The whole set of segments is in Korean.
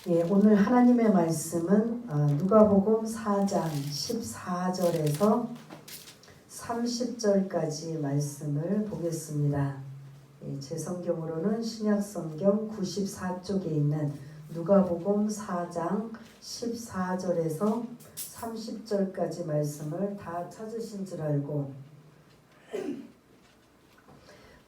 오늘 하나님의 말씀은 누가복음 4장 14절에서 30절까지 말씀을 보겠습니다. 제 성경으로는 신약성경 94쪽에 있는 누가복음 4장 14절에서 30절까지 말씀을 다 찾으신 줄 알고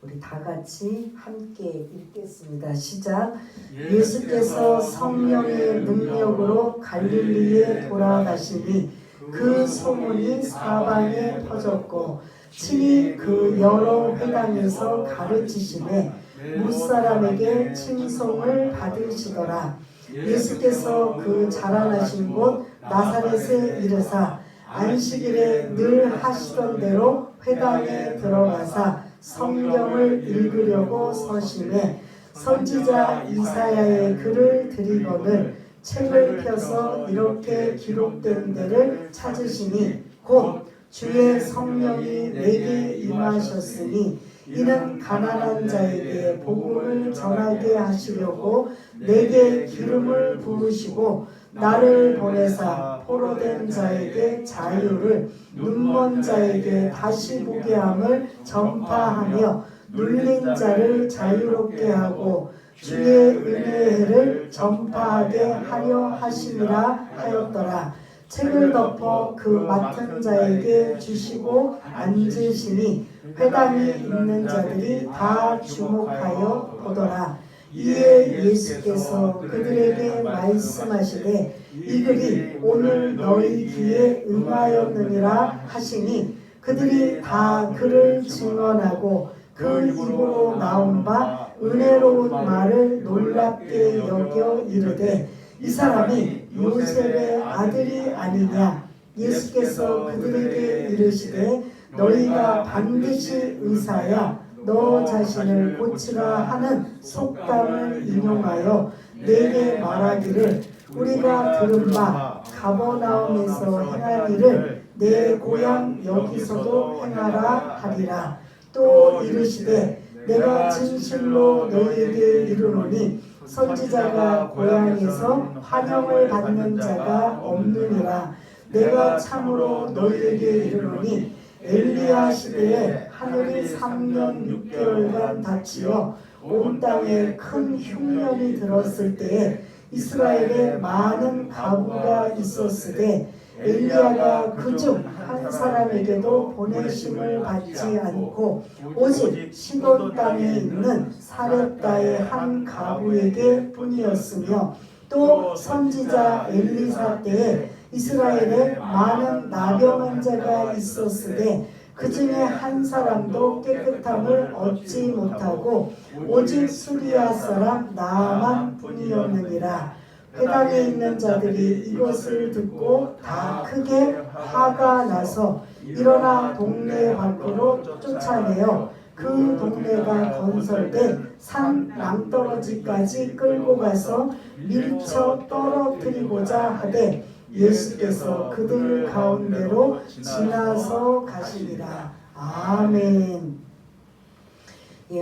우리 다 같이 함께 읽겠습니다. 시작. 예수께서 성령의 능력으로 갈릴리에 돌아가시니 그 소문이 사방에 퍼졌고 친히 그 여러 회당에서 가르치시매 무사람에게 칭송을 받으시더라. 예수께서 그 자라나신 곳 나사렛에 이르사 안식일에 늘 하시던 대로 회당에 들어가사 성경을 읽으려고 서심해 선지자 이사야의 글을 들이거늘 책을 펴서 이렇게 기록된 데를 찾으시니 곧 주의 성령이 내게 임하셨으니 이는 가난한 자에게 복음을 전하게 하시려고 내게 기름을 부으시고 나를 보내사 포로된 자에게 자유를 눈먼 자에게 다시 보게 함을 전파하며 눌린 자를 자유롭게 하고 주의 은혜의 해를 전파하게 하려 하심이라 하였더라. 책을 덮어 그 맡은 자에게 주시고 앉으시니 회당이 있는 자들이 다 주목하여 보더라. 이에 예수께서 그들에게 말씀하시되 이 글이 오늘 너희 귀에 응하였느니라 하시니 그들이 다 그를 증언하고 그 입으로 나온 바 은혜로운 말을 놀랍게 여겨 이르되 이 사람이 요셉의 아들이 아니냐. 예수께서 그들에게 이르시되 너희가 반드시 의사야 너 자신을 고치라 하는 속담을 인용하여 내게 말하기를 우리가 들은 바 가버나움에서 행한 일을 내 고향 여기서도 행하라 하리라. 또 이르시되 내가 진실로 너희에게 이르노니 선지자가 고향에서 환영을 받는 자가 없느니라. 내가 참으로 너희에게 이르노니 엘리야 시대에 하늘이 3년 6개월간 닫히어 온 땅에 큰 흉년이 들었을 때에 이스라엘에 많은 가부가 있었으되 엘리야가 그중 한 사람에게도 보내심을 받지 않고 오직 시돈 땅에 있는 사렙다의 한 가부에게 뿐이었으며 또 선지자 엘리사 때에 이스라엘에 많은 나병한 자가 있었으되 그 중에 한 사람도 깨끗함을 얻지 못하고 오직 수리아 사람 나아만 뿐이었느니라. 회당에 있는 자들이 이것을 듣고 다 크게 화가 나서 일어나 동네 밖으로 쫓아내어 그 동네가 건설된 산 낭떠러지까지 끌고 가서 밀쳐 떨어뜨리고자 하되 예수께서 그들 가운데로 지나서 가시니라. 아멘.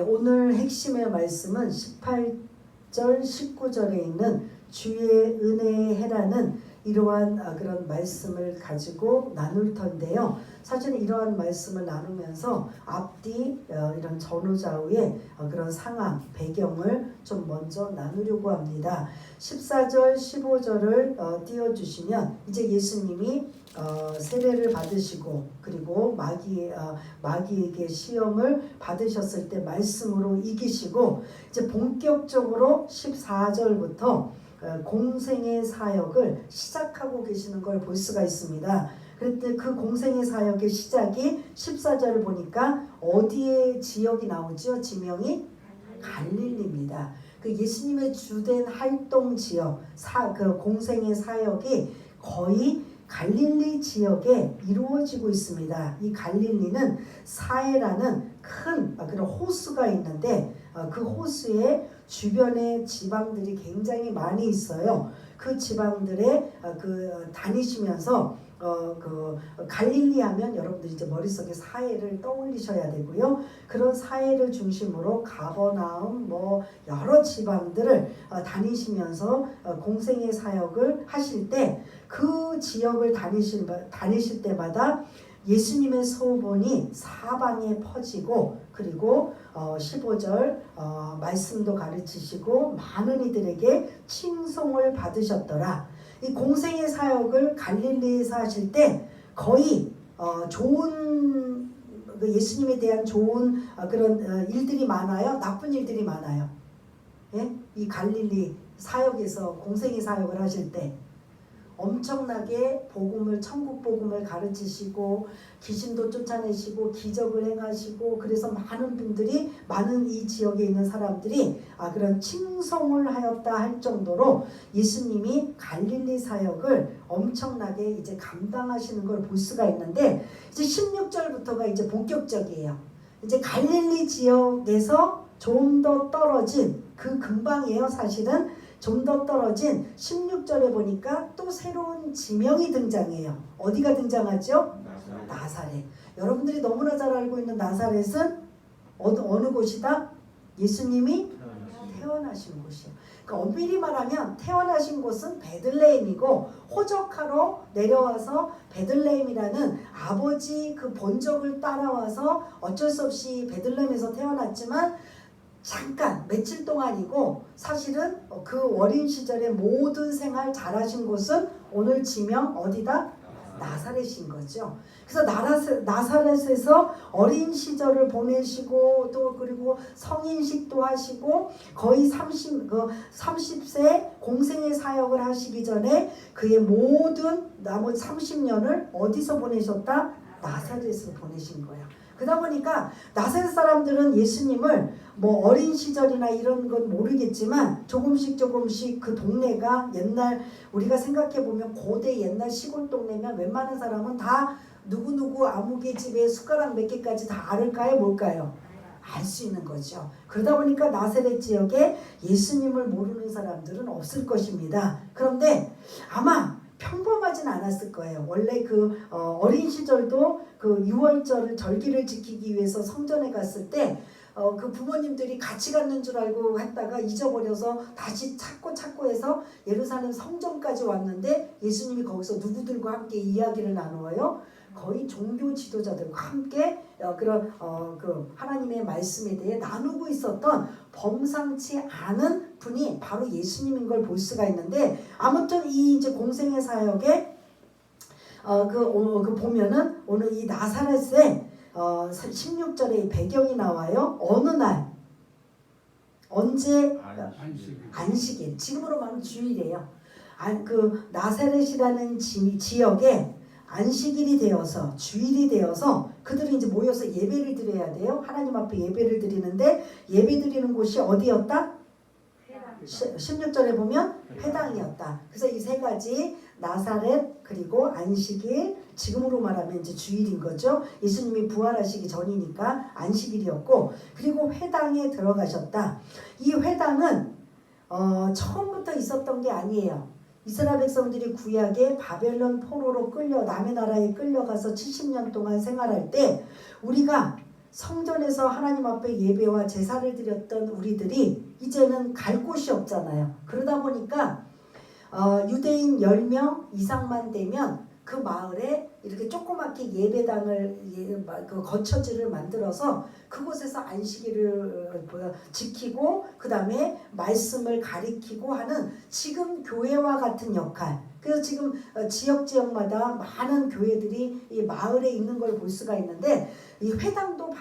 오늘 핵심의 말씀은 18절 19절에 있는 주의 은혜의 해라는 이러한 그런 말씀을 가지고 나눌 텐데요. 사실 이러한 말씀을 나누면서 앞뒤 이런 전후좌우의 그런 상황, 배경을 좀 먼저 나누려고 합니다. 14절, 15절을 띄워주시면 이제 예수님이 세례를 받으시고 그리고 마귀에게 시험을 받으셨을 때 말씀으로 이기시고 이제 본격적으로 14절부터 공생의 사역을 시작하고 계시는 걸 볼 수가 있습니다. 그런데 그 공생의 사역의 시작이 14절을 보니까 어디에 지역이 나오죠? 지명이 갈릴리입니다. 그 예수님의 주된 활동 지역, 그 공생의 사역이 거의 갈릴리 지역에 이루어지고 있습니다. 이 갈릴리는 사해라는 큰 그런 호수가 있는데 그 호수에 주변에 지방들이 굉장히 많이 있어요. 그 지방들에 다니시면서 갈릴리 하면 여러분들이 이제 머릿속에 사해를 떠올리셔야 되고요. 그런 사해를 중심으로 가버나움 뭐 여러 지방들을 다니시면서 공생의 사역을 하실 때 그 지역을 다니실 때마다 예수님의 소문이 사방에 퍼지고 그리고 15절 말씀도 가르치시고 많은 이들에게 칭송을 받으셨더라. 이 공생의 사역을 갈릴리에서 하실 때 거의 좋은 예수님에 대한 좋은 그런 일들이 많아요. 나쁜 일들이 많아요. 예? 이 갈릴리 사역에서 공생의 사역을 하실 때 엄청나게 천국 복음을 가르치시고 귀신도 쫓아내시고 기적을 행하시고 그래서 많은 이 지역에 있는 사람들이 그런 칭송을 하였다 할 정도로 예수님이 갈릴리 사역을 엄청나게 이제 감당하시는 걸 볼 수가 있는데 이제 16절부터가 이제 본격적이에요. 이제 갈릴리 지역에서 좀 더 떨어진 그 근방이에요. 사실은 좀 더 떨어진 16절에 보니까 또 새로운 지명이 등장해요. 어디가 등장하죠? 나사렛. 여러분들이 너무나 잘 알고 있는 나사렛은 어느 곳이다? 예수님이 태어나신 곳이에요. 그러니까 엄밀히 말하면 태어나신 곳은 베들레헴이고 호적하러 내려와서 베들레헴이라는 아버지 그 본적을 따라와서 어쩔 수 없이 베들레헴에서 태어났지만 잠깐 며칠 동안이고 사실은 그 어린 시절의 모든 생활 잘하신 곳은 오늘 지명 어디다? 나사렛인 거죠. 그래서 나사렛에서 어린 시절을 보내시고 또 그리고 성인식도 하시고 거의 30세 공생의 사역을 하시기 전에 그의 모든 나머지 30년을 어디서 보내셨다? 나사렛에서 보내신 거예요. 그러다 보니까 나사렛 사람들은 예수님을 뭐 어린 시절이나 이런 건 모르겠지만 조금씩 그 동네가 옛날 우리가 생각해보면 고대 옛날 시골 동네면 웬만한 사람은 다 누구누구 아무개 집에 숟가락 몇 개까지 다 알을까요? 뭘까요? 알 수 있는 거죠. 그러다 보니까 나사렛 지역에 예수님을 모르는 사람들은 없을 것입니다. 그런데 아마 평범하진 않았을 거예요. 원래 어린 시절도 그 유월절 절기를 지키기 위해서 성전에 갔을 때 그 부모님들이 같이 갔는 줄 알고 했다가 잊어버려서 다시 찾고 해서 예루살렘 성전까지 왔는데 예수님이 거기서 누구들과 함께 이야기를 나누어요. 거의 종교 지도자들과 함께 그 하나님의 말씀에 대해 나누고 있었던 범상치 않은 분이 바로 예수님인 걸 볼 수가 있는데 아무튼 이 이제 공생의 사역에 보면은 오늘 이 나사렛에 16절에 배경이 나와요. 어느 날 언제 안식일 지금으로 말하면 주일이에요. 그 나사렛이라는 지역에 안식일이 되어서 주일이 되어서 그들이 이제 모여서 예배를 드려야 돼요. 하나님 앞에 예배를 드리는데 예배 드리는 곳이 어디였다? 16절에 보면 회당이었다. 그래서 이 세 가지 나사렛 그리고 안식일 지금으로 말하면 이제 주일인 거죠. 예수님이 부활하시기 전이니까 안식일이었고 그리고 회당에 들어가셨다. 이 회당은 처음부터 있었던 게 아니에요. 이스라엘 백성들이 구약에 바벨론 포로로 남의 나라에 끌려가서 70년 동안 생활할 때 우리가 성전에서 하나님 앞에 예배와 제사를 드렸던 우리들이 이제는 갈 곳이 없잖아요. 그러다 보니까 유대인 10명 이상만 되면 그 마을에 이렇게 조그맣게 예배당을 거처지를 만들어서 그곳에서 안식일을 지키고 그 다음에 말씀을 가리키고 하는 지금 교회와 같은 역할. 그래서 지금 지역마다 많은 교회들이 이 마을에 있는 걸 볼 수가 있는데 이 회당도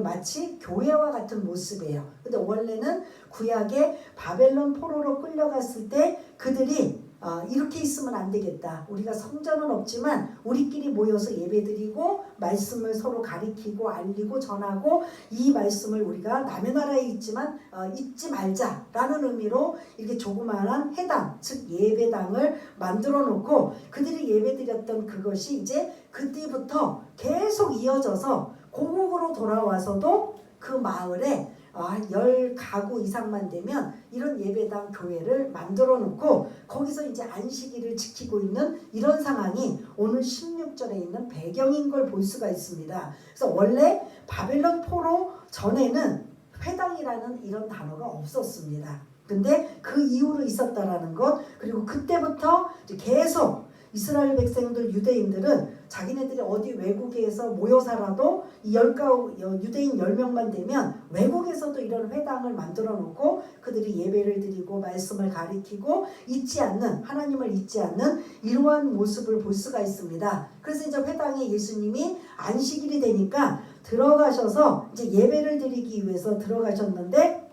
마치 교회와 같은 모습이에요. 근데 원래는 구약에 바벨론 포로로 끌려갔을 때 그들이 이렇게 있으면 안 되겠다. 우리가 성전은 없지만 우리끼리 모여서 예배드리고 말씀을 서로 가리키고 알리고 전하고 이 말씀을 우리가 남의 나라에 있지만 잊지 말자라는 의미로 이렇게 조그마한 회당 즉 예배당을 만들어 놓고 그들이 예배드렸던 그것이 이제 그때부터 계속 이어져서 고국으로 돌아와서도 그 마을에 10가구 이상만 되면 이런 예배당 교회를 만들어 놓고 거기서 이제 안식일을 지키고 있는 이런 상황이 오늘 16절에 있는 배경인 걸 볼 수가 있습니다. 그래서 원래 바벨론 포로 전에는 회당이라는 이런 단어가 없었습니다. 근데 그 이후로 있었다라는 것, 그리고 그때부터 계속 이스라엘 백성들, 유대인들은 자기네들이 어디 외국에서 모여 살아도 이 유대인 10명만 되면 외국에서도 이런 회당을 만들어 놓고 그들이 예배를 드리고 말씀을 가리키고 하나님을 잊지 않는 이러한 모습을 볼 수가 있습니다. 그래서 이제 회당에 예수님이 안식일이 되니까 들어가셔서 이제 예배를 드리기 위해서 들어가셨는데,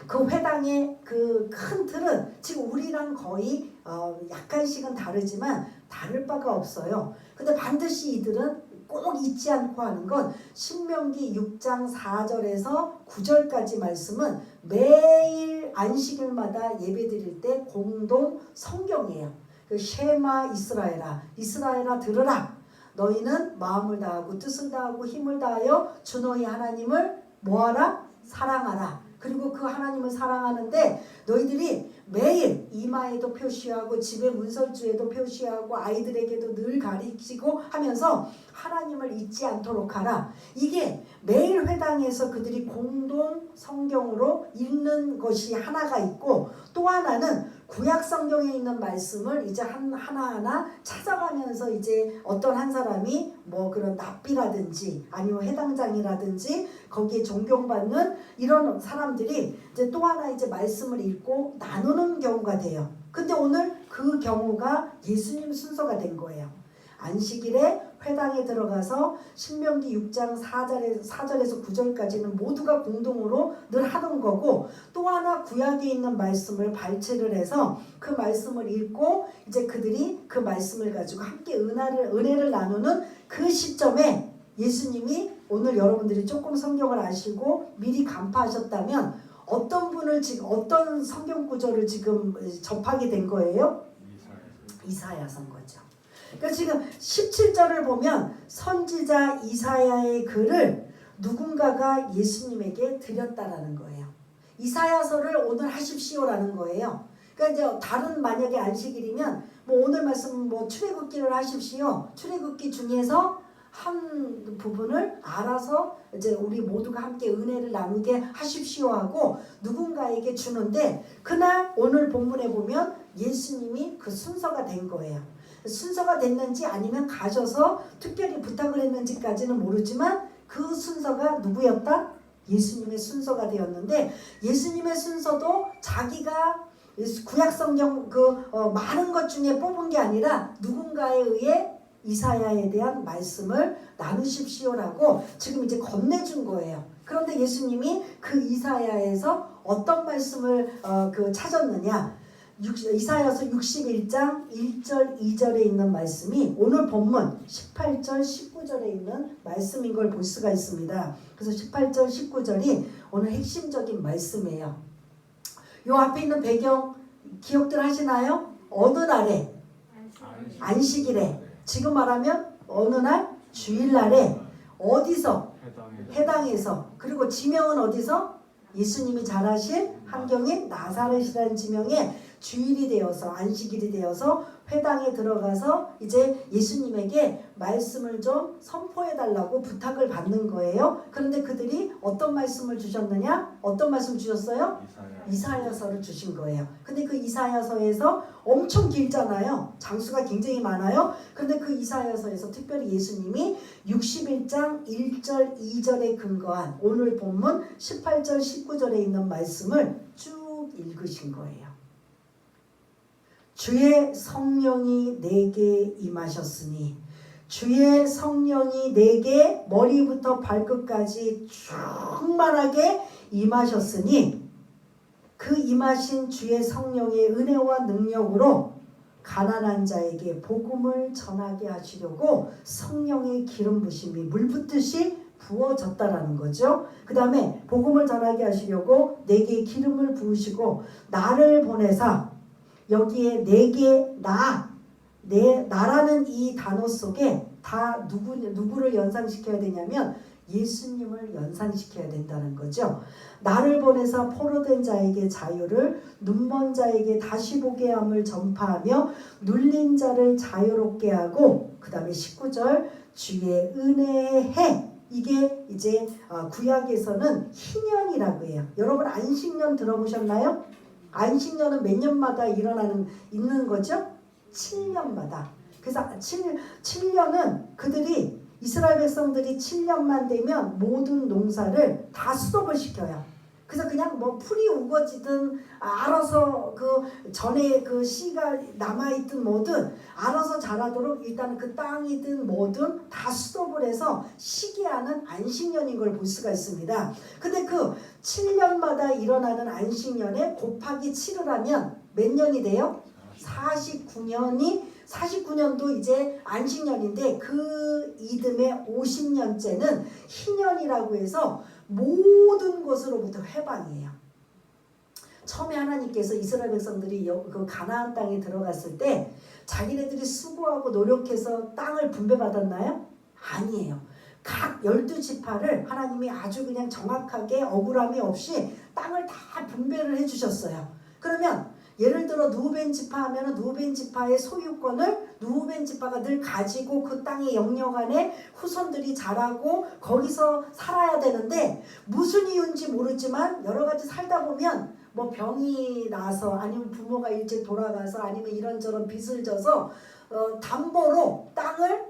그 회당의 그 큰 틀은 지금 우리랑 거의 약간씩은 다르지만 다를 바가 없어요. 근데 반드시 이들은 꼭 잊지 않고 하는 건 신명기 6장 4절에서 9절까지 말씀은 매일 안식일마다 예배드릴 때 공동 성경이에요. 그 쉐마 이스라엘아 들으라. 너희는 마음을 다하고 뜻을 다하고 힘을 다하여 주 너희 하나님을 뭐하라? 사랑하라. 그리고 그 하나님을 사랑하는데 너희들이 매일 이마에도 표시하고 집의 문설주에도 표시하고 아이들에게도 늘 가르치고 하면서 하나님을 잊지 않도록 하라. 이게 매일 회당에서 그들이 공동 성경으로 읽는 것이 하나가 있고, 또 하나는 구약 성경에 있는 말씀을 이제 하나하나 찾아가면서 이제 어떤 한 사람이 뭐 그런 납비라든지 아니면 해당장이라든지 거기에 존경받는 이런 사람들이 이제 또 하나 이제 말씀을 읽고 나누는 경우가 돼요. 근데 오늘 그 경우가 예수님 순서가 된 거예요. 안식일에 회당에 들어가서 신명기 6장 4절에서 9절까지는 모두가 공동으로 늘 하던 거고, 또 하나 구약에 있는 말씀을 발췌를 해서 그 말씀을 읽고 이제 그들이 그 말씀을 가지고 함께 은혜를 나누는 그 시점에 예수님이, 오늘 여러분들이 조금 성경을 아시고 미리 간파하셨다면 어떤 분을 지금 어떤 성경 구절을 지금 접하게 된 거예요? 이사야서인 거죠. 그러니까 지금 17절을 보면 선지자 이사야의 글을 누군가가 예수님에게 드렸다라는 거예요. 이사야서를 오늘 하십시오라는 거예요. 그러니까 이제 다른 만약에 안식일이면 뭐 오늘 말씀 뭐 출애굽기를 하십시오. 출애굽기 중에서 한 부분을 알아서 이제 우리 모두가 함께 은혜를 나누게 하십시오 하고 누군가에게 주는데, 그날 오늘 본문에 보면 예수님이 그 순서가 된 거예요. 순서가 됐는지 아니면 가셔서 특별히 부탁을 했는지까지는 모르지만 그 순서가 누구였다? 예수님의 순서가 되었는데, 예수님의 순서도 자기가 구약 성경 많은 것 중에 뽑은 게 아니라 누군가에 의해 이사야에 대한 말씀을 나누십시오라고 지금 이제 건네준 거예요. 그런데 예수님이 그 이사야에서 어떤 말씀을 찾았느냐? 이사야서 61장 1절 2절에 있는 말씀이 오늘 본문 18절 19절에 있는 말씀인 걸 볼 수가 있습니다. 그래서 18절 19절이 오늘 핵심적인 말씀이에요. 요 앞에 있는 배경 기억들 하시나요? 어느 날에? 안식일에. 지금 말하면 어느 날? 주일날에. 어디서? 회당에서. 그리고 지명은 어디서? 예수님이 자라신 환경인 나사렛이라는 지명에 주일이 되어서 안식일이 되어서 회당에 들어가서 이제 예수님에게 말씀을 좀 선포해 달라고 부탁을 받는 거예요. 그런데 그들이 어떤 말씀을 주셨느냐? 어떤 말씀 주셨어요? 이사야서를 주신 거예요. 근데 그 이사야서에서 엄청 길잖아요. 장수가 굉장히 많아요. 그런데 그 이사야서에서 특별히 예수님이 61장 1절 2절에 근거한 오늘 본문 18절 19절에 있는 말씀을 쭉 읽으신 거예요. 주의 성령이 내게 임하셨으니, 주의 성령이 내게 머리부터 발끝까지 충만하게 임하셨으니, 그 임하신 주의 성령의 은혜와 능력으로 가난한 자에게 복음을 전하게 하시려고 성령의 기름 부심이 물 붓듯이 부어졌다라는 거죠. 그 다음에 복음을 전하게 하시려고 내게 기름을 부으시고 나를 보내사, 여기에 내게 나라는 이 단어 속에 다 누구를 연상시켜야 되냐면 예수님을 연상시켜야 된다는 거죠. 나를 보내사 포로된 자에게 자유를, 눈먼 자에게 다시 보게 함을 전파하며 눌린 자를 자유롭게 하고, 그 다음에 19절 주의 은혜의 해. 이게 이제 구약에서는 희년이라고 해요. 여러분 안식년 들어보셨나요? 안식년은 몇 년마다 있는 거죠? 7년마다. 그래서 7년은 그들이 이스라엘 백성들이 7년만 되면 모든 농사를 다 스톱을 시켜요. 그래서 그냥 뭐 풀이 우거지든 알아서 그 전에 그 씨가 남아있든 뭐든 알아서 자라도록 일단 그 땅이든 뭐든 다 스톱을 해서 쉬게 하는 안식년인 걸 볼 수가 있습니다. 근데 그 7년마다 일어나는 안식년에 곱하기 7을 하면 몇 년이 돼요? 49년도 이제 안식년인데 그 이듬해 50년째는 희년이라고 해서 모든 것으로부터 해방이에요. 처음에 하나님께서 이스라엘 백성들이 그 가나안 땅에 들어갔을 때 자기네들이 수고하고 노력해서 땅을 분배받았나요? 아니에요. 각 12지파를 하나님이 아주 그냥 정확하게 억울함이 없이 땅을 다 분배를 해주셨어요. 그러면 예를 들어 누벤 지파 하면 누벤 지파의 소유권을 누벤 지파가 늘 가지고 그 땅의 영역 안에 후손들이 자라고 거기서 살아야 되는데 무슨 이유인지 모르지만 여러 가지 살다 보면 뭐 병이 나서 아니면 부모가 일찍 돌아가서 아니면 이런저런 빚을 져서 담보로 땅을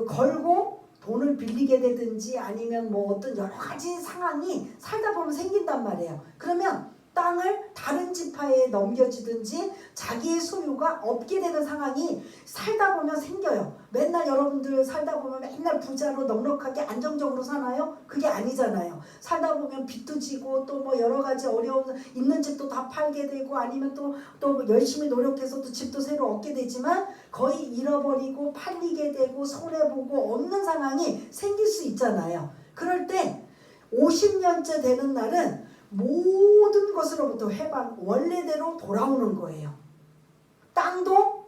걸고 돈을 빌리게 되든지 아니면 뭐 어떤 여러 가지 상황이 살다 보면 생긴단 말이에요. 그러면 땅을 다른 지파에 넘겨주든지 자기의 소유가 없게 되는 상황이 살다 보면 생겨요. 맨날 여러분들 살다 보면 맨날 부자로 넉넉하게 안정적으로 사나요? 그게 아니잖아요. 살다 보면 빚도 지고 또 뭐 여러 가지 어려움 있는 집도 다 팔게 되고 아니면 또 열심히 노력해서 또 집도 새로 얻게 되지만 거의 잃어버리고 팔리게 되고 손해보고 없는 상황이 생길 수 있잖아요. 그럴 때 50년째 되는 날은 모든 것으로부터 해방, 원래대로 돌아오는 거예요. 땅도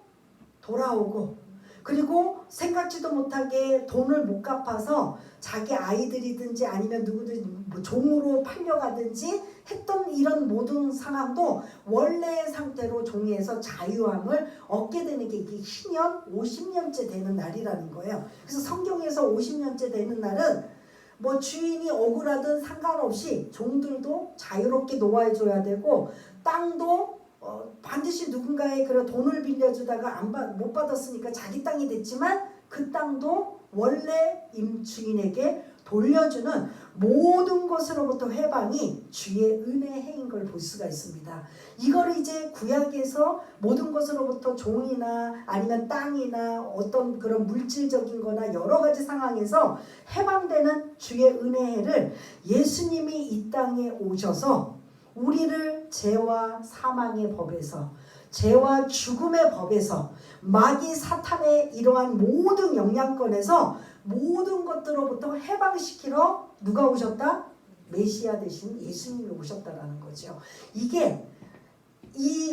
돌아오고 그리고 생각지도 못하게 돈을 못 갚아서 자기 아이들이든지 아니면 누구든 뭐 종으로 팔려가든지 했던 이런 모든 상황도 원래의 상태로 종에서 자유함을 얻게 되는 게 이게 희년 50년째 되는 날이라는 거예요. 그래서 성경에서 50년째 되는 날은 뭐 주인이 억울하든 상관없이 종들도 자유롭게 노아해줘야 되고 땅도 반드시 누군가의 그런 돈을 빌려주다가 못 받았으니까 자기 땅이 됐지만 그 땅도 원래 임주인에게 돌려주는 모든 것으로부터 해방이 주의 은혜의 해인 걸 볼 수가 있습니다. 이걸 이제 구약에서 모든 것으로부터 종이나 아니면 땅이나 어떤 그런 물질적인 거나 여러 가지 상황에서 해방되는 주의 은혜를 예수님이 이 땅에 오셔서 우리를 죄와 사망의 법에서 죄와 죽음의 법에서 마귀 사탄의 이러한 모든 영향권에서 모든 것들로부터 해방시키러 누가 오셨다? 메시아 대신 예수님이 오셨다라는 거죠. 이게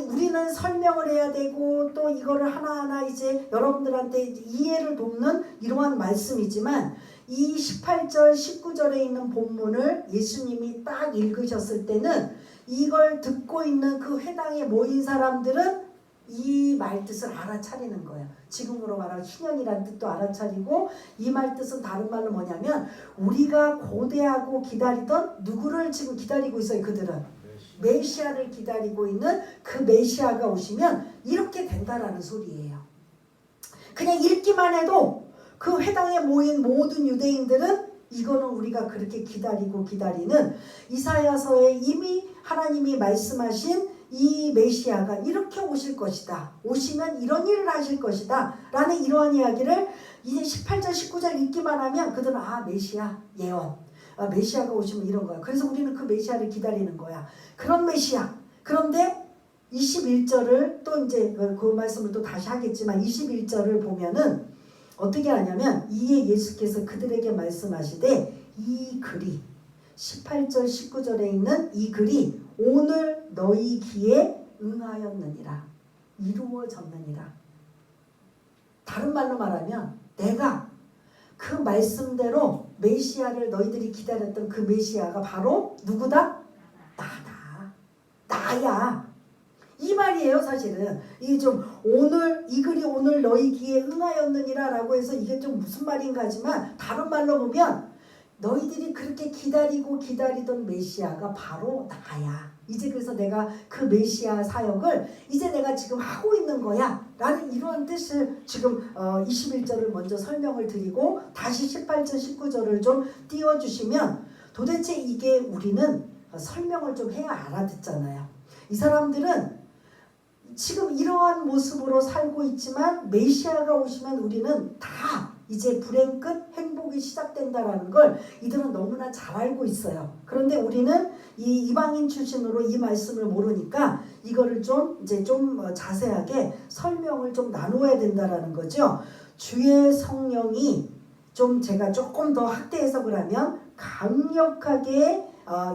우리는 설명을 해야 되고 또 이거를 하나하나 이제 여러분들한테 이해를 돕는 이러한 말씀이지만 이 18절 19절에 있는 본문을 예수님이 딱 읽으셨을 때는 이걸 듣고 있는 그 회당에 모인 사람들은 이 말뜻을 알아차리는 거예요. 지금으로 말하면 희년이라는 뜻도 알아차리고 이 말뜻은 다른 말로 뭐냐면 우리가 고대하고 기다리던 누구를 지금 기다리고 있어요. 그들은 메시아를 기다리고 있는 그 메시아가 오시면 이렇게 된다라는 소리예요. 그냥 읽기만 해도 그 회당에 모인 모든 유대인들은 이거는 우리가 그렇게 기다리고 기다리는 이사야서에 이미 하나님이 말씀하신 이 메시아가 이렇게 오실 것이다. 오시면 이런 일을 하실 것이다. 라는 이러한 이야기를 이제 18절 19절 읽기만 하면 그들은 메시아 예언. 메시아가 오시면 이런 거야. 그래서 우리는 그 메시아를 기다리는 거야. 그런 메시아. 그런데 21절을 또 이제 그 말씀을 또 다시 하겠지만 21절을 보면은 어떻게 하냐면 이에 예수께서 그들에게 말씀하시되 이 글이 18절 19절에 있는 이 글이 오늘 너희 귀에 응하였느니라. 이루어졌느니라. 다른 말로 말하면 내가 그 말씀대로 메시아를 너희들이 기다렸던 그 메시아가 바로 누구다? 나다. 나야. 이 말이에요. 사실은 이게 좀 오늘 이 글이 오늘 너희 귀에 응하였느니라 라고 해서 이게 좀 무슨 말인가 하지만 다른 말로 보면 너희들이 그렇게 기다리고 기다리던 메시아가 바로 나야. 이제 그래서 내가 그 메시아 사역을 이제 내가 지금 하고 있는 거야 라는 이러한 뜻을 지금 21절을 먼저 설명을 드리고 다시 18절 19절을 좀 띄워주시면 도대체 이게 우리는 설명을 좀 해야 알아듣잖아요. 이 사람들은 지금 이러한 모습으로 살고 있지만 메시아가 오시면 우리는 다 이제 불행 끝 행복이 시작된다라는 걸 이들은 너무나 잘 알고 있어요. 그런데 우리는 이 이방인 출신으로 이 말씀을 모르니까 이거를 좀 이제 좀 자세하게 설명을 좀 나누어야 된다라는 거죠. 주의 성령이 좀 제가 조금 더 확대 해석을 하면 강력하게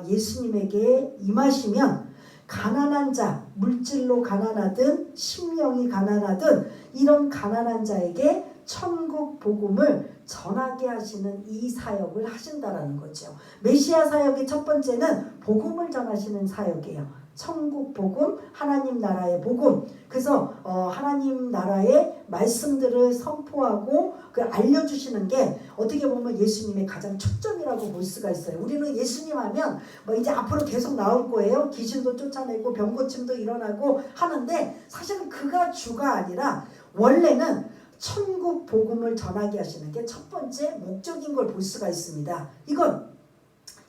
예수님에게 임하시면 가난한 자, 물질로 가난하든 심령이 가난하든 이런 가난한 자에게 천국 복음을 전하게 하시는 이 사역을 하신다라는 거죠. 메시아 사역의 첫 번째는 복음을 전하시는 사역이에요. 천국 복음, 하나님 나라의 복음. 그래서 하나님 나라의 말씀들을 선포하고 알려주시는 게 어떻게 보면 예수님의 가장 초점이라고 볼 수가 있어요. 우리는 예수님 하면 뭐 이제 앞으로 계속 나올 거예요. 귀신도 쫓아내고 병고침도 일어나고 하는데 사실은 그가 주가 아니라 원래는 천국 복음을 전하게 하시는 게 첫 번째 목적인 걸 볼 수가 있습니다. 이건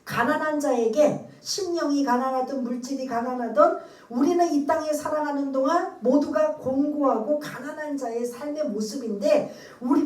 가난한 자에게 심령이 가난하든 물질이 가난하든 우리는 이 땅에 살아가는 동안 모두가 공고하고 가난한 자의 삶의 모습인데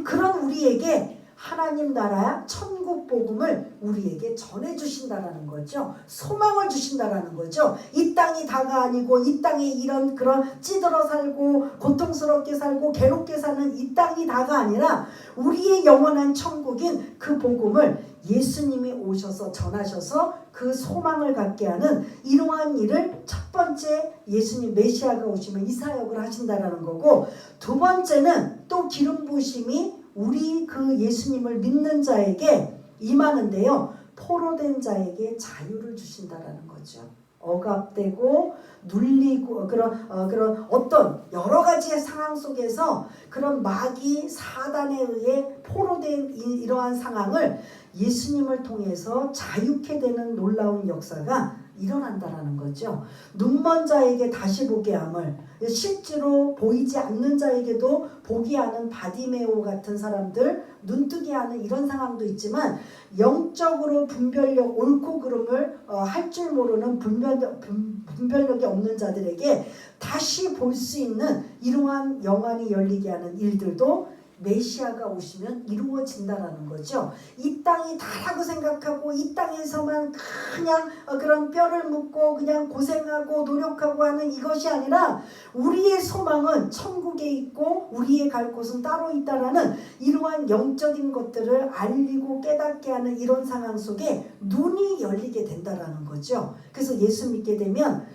그런 우리에게 하나님 나라 천국 복음을 우리에게 전해주신다라는 거죠. 소망을 주신다라는 거죠. 이 땅이 다가 아니고 이 땅에 이런 그런 찌들어 살고 고통스럽게 살고 괴롭게 사는 이 땅이 다가 아니라 우리의 영원한 천국인 그 복음을 예수님이 오셔서 전하셔서 그 소망을 갖게 하는 이러한 일을 첫 번째 예수님 메시아가 오시면 이 사역을 하신다라는 거고, 두 번째는 또 기름 부으심이 우리 그 예수님을 믿는 자에게 임하는데요. 포로된 자에게 자유를 주신다라는 거죠. 억압되고 눌리고 그런 어떤 여러 가지의 상황 속에서 그런 마귀 사단에 의해 포로된 이러한 상황을 예수님을 통해서 자유케 되는 놀라운 역사가 일어난다라는 거죠. 눈먼 자에게 다시 보게 함을, 실제로 보이지 않는 자에게도 보게 하는 바디메오 같은 사람들 눈뜨게 하는 이런 상황도 있지만, 영적으로 분별력 옳고 그름을 할 줄 모르는 분별력이 없는 자들에게 다시 볼 수 있는 이러한 영안이 열리게 하는 일들도 메시아가 오시면 이루어진다라는 거죠. 이 땅이 다라고 생각하고 이 땅에서만 그냥 그런 뼈를 묻고 그냥 고생하고 노력하고 하는 이것이 아니라 우리의 소망은 천국에 있고 우리의 갈 곳은 따로 있다라는 이러한 영적인 것들을 알리고 깨닫게 하는 이런 상황 속에 눈이 열리게 된다라는 거죠. 그래서 예수 믿게 되면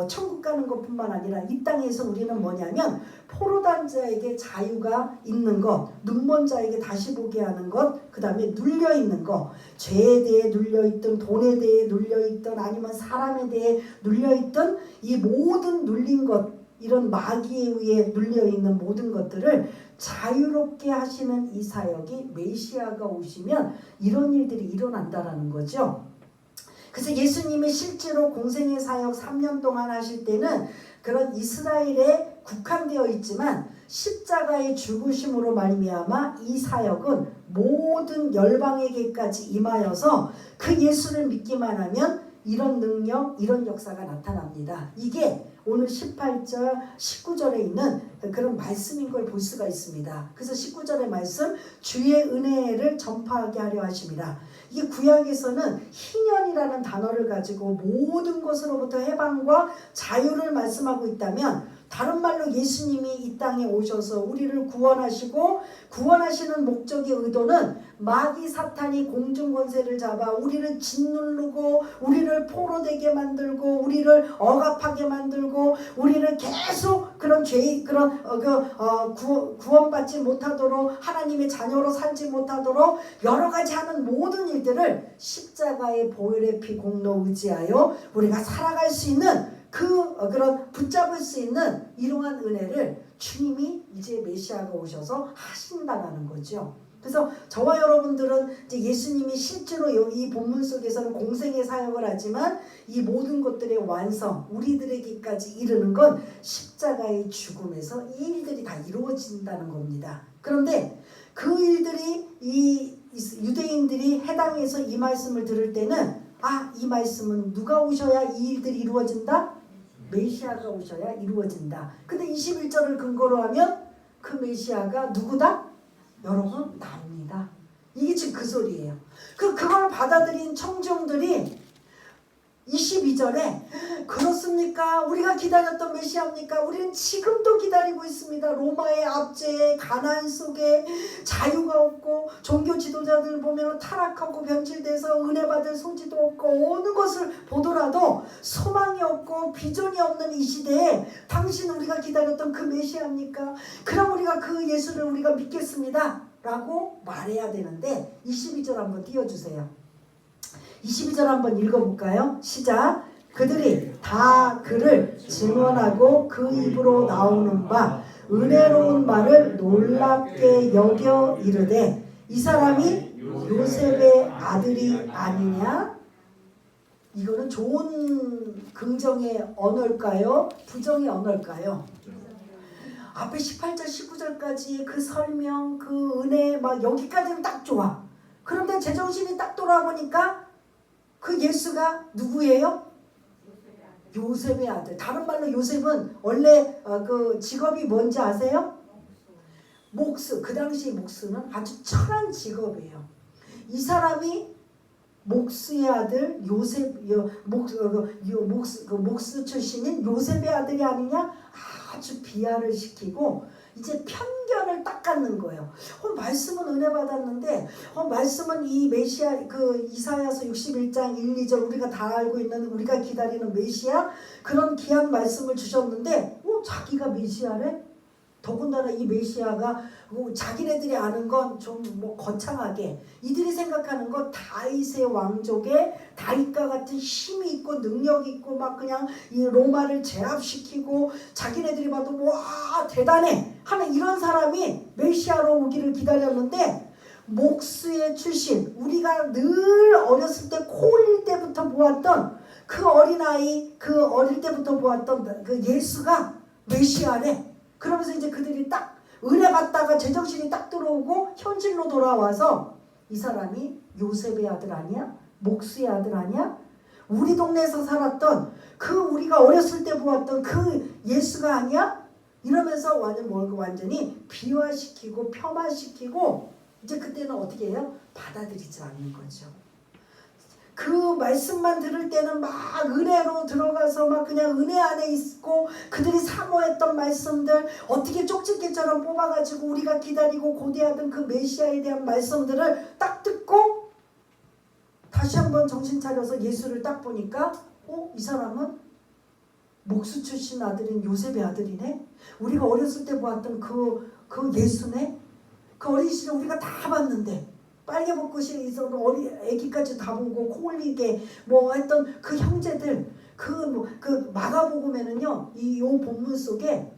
천국 가는 것뿐만 아니라 이 땅에서 우리는 뭐냐면 포로된 자에게 자유가 있는 것, 눈먼 자에게 다시 보게 하는 것, 그 다음에 눌려있는 것, 죄에 대해 눌려있든 돈에 대해 눌려있든 아니면 사람에 대해 눌려있든 이 모든 눌린 것, 이런 마귀에 의해 눌려있는 모든 것들을 자유롭게 하시는 이 사역이 메시아가 오시면 이런 일들이 일어난다라는 거죠. 그래서 예수님이 실제로 공생의 사역 3년 동안 하실 때는 그런 이스라엘에 국한되어 있지만 십자가의 죽으심으로 말미암아 이 사역은 모든 열방에게까지 임하여서 그 예수를 믿기만 하면 이런 능력, 이런 역사가 나타납니다. 이게 오늘 18절, 19절에 있는 그런 말씀인 걸 볼 수가 있습니다. 그래서 19절의 말씀, 주의 은혜를 전파하게 하려 하심이라. 이게 구약에서는 희년이라는 단어를 가지고 모든 것으로부터 해방과 자유를 말씀하고 있다면, 다른 말로 예수님이 이 땅에 오셔서 우리를 구원하시고 구원하시는 목적의 의도는 마귀 사탄이 공중권세를 잡아 우리를 짓누르고 우리를 포로되게 만들고 우리를 억압하게 만들고 우리를 계속 그런 구원받지 못하도록 하나님의 자녀로 살지 못하도록 여러 가지 하는 모든 일들을 십자가의 보혈의 피 공로 의지하여 우리가 살아갈 수 있는 그런 붙잡을 수 있는 이러한 은혜를 주님이 이제 메시아가 오셔서 하신다라는 거죠. 그래서 저와 여러분들은 이제 예수님이 실제로 이 본문 속에서는 공생의 사역을 하지만 이 모든 것들의 완성, 우리들에게까지 이르는 건 십자가의 죽음에서 이 일들이 다 이루어진다는 겁니다. 그런데 그 일들이 이 유대인들이 해당해서 이 말씀을 들을 때는 이 말씀은 누가 오셔야 이 일들이 이루어진다? 메시아가 오셔야 이루어진다. 근데 21절을 근거로 하면 그 메시아가 누구다? 여러분, 나입니다. 이게 지금 그 소리예요. 그걸 받아들인 청중들이 22절에 그렇습니까? 우리가 기다렸던 메시아입니까? 우리는 지금도 기다리고 있습니다. 로마의 압제에 가난 속에 자유가 없고 종교 지도자들 보면 타락하고 변질돼서 은혜 받을 소지도 없고 어느 것을 보더라도 소망이 없고 비전이 없는 이 시대에 당신 우리가 기다렸던 그 메시아입니까? 그럼 우리가 그 예수를 우리가 믿겠습니다 라고 말해야 되는데 22절 한번 띄워주세요. 22절 한번 읽어볼까요? 시작. 그들이 다 그를 증언하고 그 입으로 나오는 바 은혜로운 말을 놀랍게 여겨 이르되 이 사람이 요셉의 아들이 아니냐? 이거는 좋은 긍정의 언어일까요? 부정의 언어일까요? 앞에 18절 19절까지 그 설명 그 은혜 막 여기까지는 딱 좋아. 그런데 제정신이 딱 돌아보니까 그 예수가 누구예요? 요셉의 아들. 다른 말로 요셉은 원래 그 직업이 뭔지 아세요? 목수. 그 당시 목수는 아주 천한 직업이에요. 이 사람이 목수의 아들 요셉 목수 출신인 요셉의 아들이 아니냐? 아주 비하를 시키고 이제 편견을 딱 갖는 거예요. 말씀은 은혜 받았는데 말씀은 이 메시아 그 이사야서 61장 1, 2절 우리가 다 알고 있는 우리가 기다리는 메시아 그런 귀한 말씀을 주셨는데 자기가 메시아래? 더군다나 이 메시아가 자기네들이 아는 건 좀 거창하게 이들이 생각하는 건 다윗의 왕족에 다윗과 같은 힘이 있고 능력이 있고 막 그냥 이 로마를 제압시키고 자기네들이 봐도 와 대단해 하는 이런 사람이 메시아로 오기를 기다렸는데 목수의 출신 우리가 늘 어렸을 때 코 올릴 때부터 보았던 그 어린아이 그 어릴 때부터 보았던 그 예수가 메시아래. 그러면서 이제 그들이 딱 은혜 받다가 제정신이 딱 들어오고 현실로 돌아와서 이 사람이 요셉의 아들 아니야? 목수의 아들 아니야? 우리 동네에서 살았던 그 우리가 어렸을 때 보았던 그 예수가 아니야? 이러면서 완전히 비화시키고 폄하시키고 이제 그때는 어떻게 해요? 받아들이지 않는 거죠. 그 말씀만 들을 때는 막 은혜로 들어가서 막 그냥 은혜 안에 있고 그들이 사모했던 말씀들 어떻게 쪽집게처럼 뽑아가지고 우리가 기다리고 고대하던 그 메시아에 대한 말씀들을 딱 듣고 다시 한번 정신 차려서 예수를 딱 보니까 이 사람은 목수 출신 아들인 요셉의 아들이네. 우리가 어렸을 때 보았던 그 예수네. 그 어린 시절 우리가 다 봤는데 빨개 벚꽃이 있어도 애기까지 다 보고 코 올리게 했던 그 형제들 그 마가복음에는요 이 본문 속에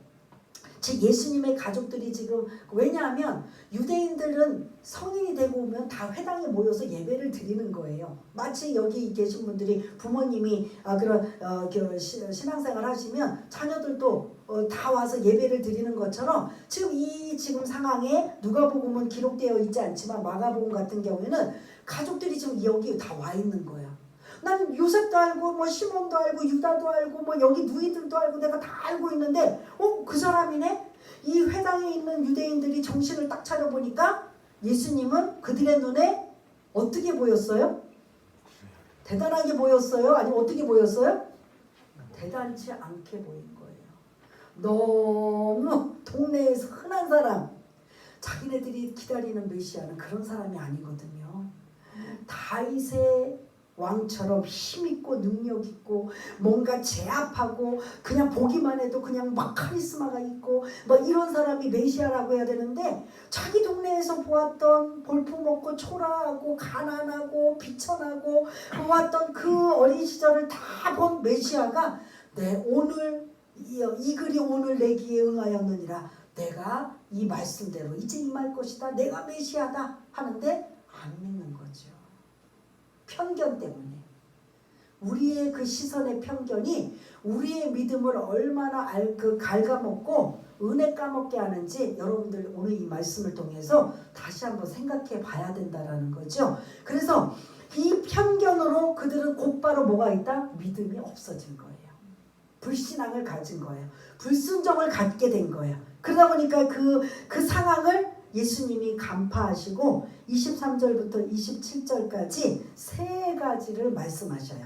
즉 예수님의 가족들이 지금 왜냐하면 유대인들은 성인이 되고 오면 다 회당에 모여서 예배를 드리는 거예요. 마치 여기 계신 분들이 부모님이 그런 신앙생활 하시면 자녀들도 다 와서 예배를 드리는 것처럼 지금 상황에 누가복음은 기록되어 있지 않지만 마가복음 같은 경우에는 가족들이 지금 여기 다 와 있는 거예요. 난 요셉도 알고 시몬도 알고 유다도 알고 여기 누이들도 알고 내가 다 알고 있는데 그 사람이네. 이 회당에 있는 유대인들이 정신을 딱 차려보니까 예수님은 그들의 눈에 어떻게 보였어요? 대단하게 보였어요? 아니면 어떻게 보였어요? 대단치 않게 보인 거예요. 너무 동네에서 흔한 사람, 자기네들이 기다리는 메시아는 그런 사람이 아니거든요. 다윗의 왕처럼 힘있고 능력있고 뭔가 제압하고 그냥 보기만 해도 그냥 막 카리스마가 있고 뭐 이런 사람이 메시아라고 해야 되는데, 자기 동네에서 보았던 볼품없고 초라하고 가난하고 비천하고 보았던 그 어린 시절을 다 본 메시아가 오늘 이 글이 오늘 내 귀에 응하였느니라, 내가 이 말씀대로 이제 임할 것이다, 내가 메시아다 하는데 안 믿는 거죠. 편견 때문에. 우리의 그 시선의 편견이 우리의 믿음을 얼마나 갉아먹고 은혜 까먹게 하는지 여러분들 오늘 이 말씀을 통해서 다시 한번 생각해 봐야 된다라는 거죠. 그래서 이 편견으로 그들은 곧바로 뭐가 있다? 믿음이 없어진 거예요. 불신앙을 가진 거예요. 불순종을 갖게 된 거예요. 그러다 보니까 그 상황을 예수님이 간파하시고 23절부터 27절까지 세 가지를 말씀하셔요.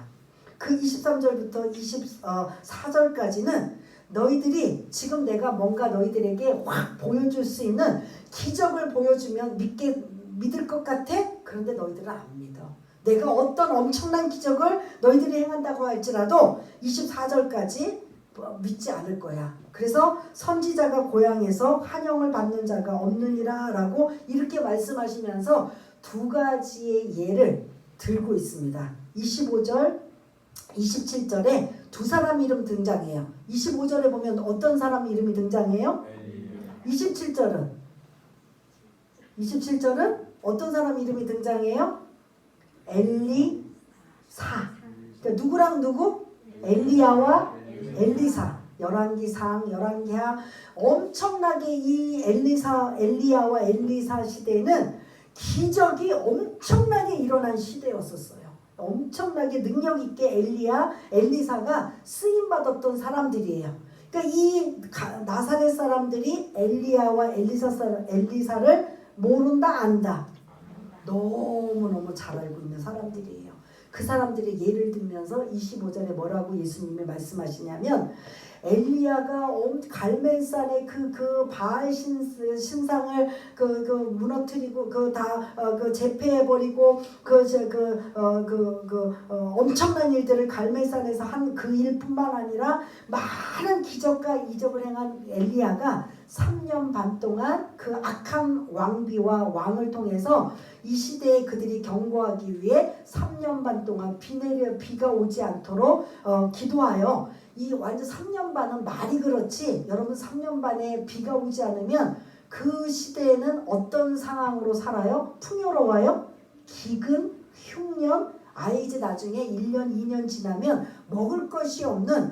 그 23절부터 24절까지는 너희들이 지금 내가 뭔가 너희들에게 확 보여줄 수 있는 기적을 보여주면 믿을 것 같아? 그런데 너희들은 안 믿어. 내가 어떤 엄청난 기적을 너희들이 행한다고 할지라도 24절까지 믿지 않을 거야. 그래서 선지자가 고향에서 환영을 받는 자가 없느니라 라고 이렇게 말씀하시면서 두 가지의 예를 들고 있습니다. 25절 27절에 두 사람 이름 등장해요. 25절에 보면 어떤 사람 이름이 등장해요? 27절은 어떤 사람 이름이 등장해요? 엘리사. 그러니까 누구랑 누구? 엘리야와 엘리사. 열왕기상, 열왕기하. 엄청나게 이 엘리야와 엘리사 시대는 기적이 엄청나게 일어난 시대였었어요. 엄청나게 능력 있게 엘리사가 쓰임 받았던 사람들이에요. 그러니까 이 나사렛 사람들이 엘리야와 엘리사를 모른다, 안다? 너무너무 잘 알고 있는 사람들이에요. 그 사람들의 예를 들면서 25절에 뭐라고 예수님이 말씀하시냐면, 엘리야가 갈멜산의 그 바알 신상을 무너뜨리고 재패해버리고 엄청난 일들을 갈멜산에서 한 그 일뿐만 아니라 많은 기적과 이적을 행한 엘리야가 3년 반 동안 그 악한 왕비와 왕을 통해서 이 시대에 그들이 경고하기 위해 3년 반 동안 비가 오지 않도록 기도하여, 이 완전 3년 반은 말이 그렇지, 여러분 3년 반에 비가 오지 않으면 그 시대에는 어떤 상황으로 살아요? 풍요로워요? 기근, 흉년, 이제 나중에 1년, 2년 지나면 먹을 것이 없는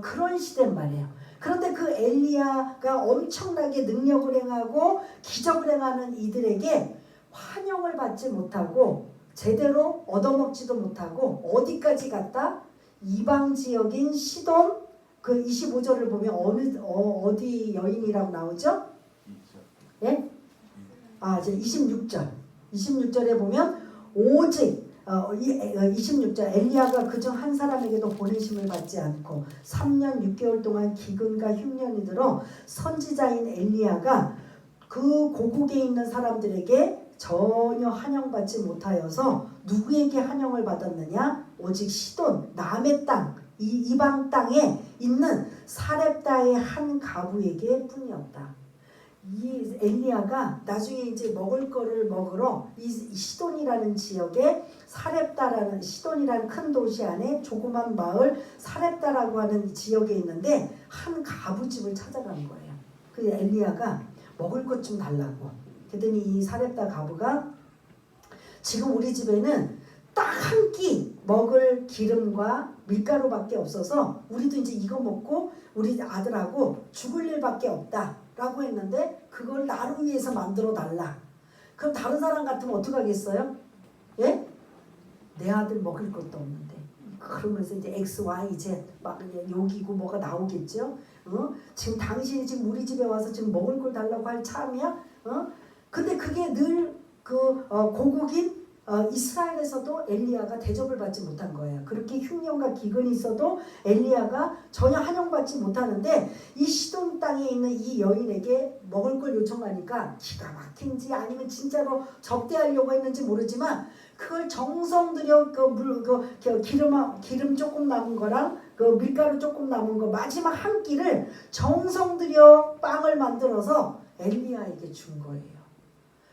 그런 시대란 말이에요. 그런데 그 엘리야가 엄청나게 능력을 행하고 기적을 행하는 이들에게 환영을 받지 못하고 제대로 얻어먹지도 못하고 어디까지 갔다? 이방 지역인 시돈, 그 25절을 보면 어디 여인이라고 나오죠? 예? 이제 26절에 보면 오직 26절 엘리야가 그중 한 사람에게도 보내심을 받지 않고 3년 6개월 동안 기근과 흉년이 들어 선지자인 엘리야가 그 고국에 있는 사람들에게 전혀 환영받지 못하여서 누구에게 환영을 받았느냐? 오직 시돈, 남의 땅, 이방 땅에 있는 사렙다의 한 가부에게 뿐이었다. 이 엘리야가 나중에 이제 먹을 거를 먹으러 이 시돈이라는 지역에 사렙다라는, 시돈이라는 큰 도시 안에 조그만 마을 사렙다라고 하는 지역에 있는데 한 가부집을 찾아간 거예요. 그 엘리야가 먹을 것 좀 달라고. 그랬더니 이 사렙다 가부가, 지금 우리 집에는 딱 한 끼 먹을 기름과 밀가루밖에 없어서 우리도 이제 이거 먹고 우리 아들하고 죽을 일밖에 없다 라고 했는데, 그걸 나를 위해서 만들어 달라. 그럼 다른 사람 같으면 어떡하겠어요? 예? 내 아들 먹을 것도 없는데. 그러면서 이제 X, Y, Z 막 욕이고 뭐가 나오겠죠. 지금 당신이 지금 우리 집에 와서 지금 먹을 걸 달라고 할 참이야? 근데 그게 늘 고국인 이스라엘에서도 엘리야가 대접을 받지 못한 거예요. 그렇게 흉년과 기근이 있어도 엘리야가 전혀 환영받지 못하는데 이 시돈 땅에 있는 이 여인에게 먹을 걸 요청하니까 기가 막힌지 아니면 진짜로 접대하려고 했는지 모르지만 그걸 정성 들여 기름 조금 남은 거랑 그 밀가루 조금 남은 거 마지막 한 끼를 정성 들여 빵을 만들어서 엘리야에게 준 거예요.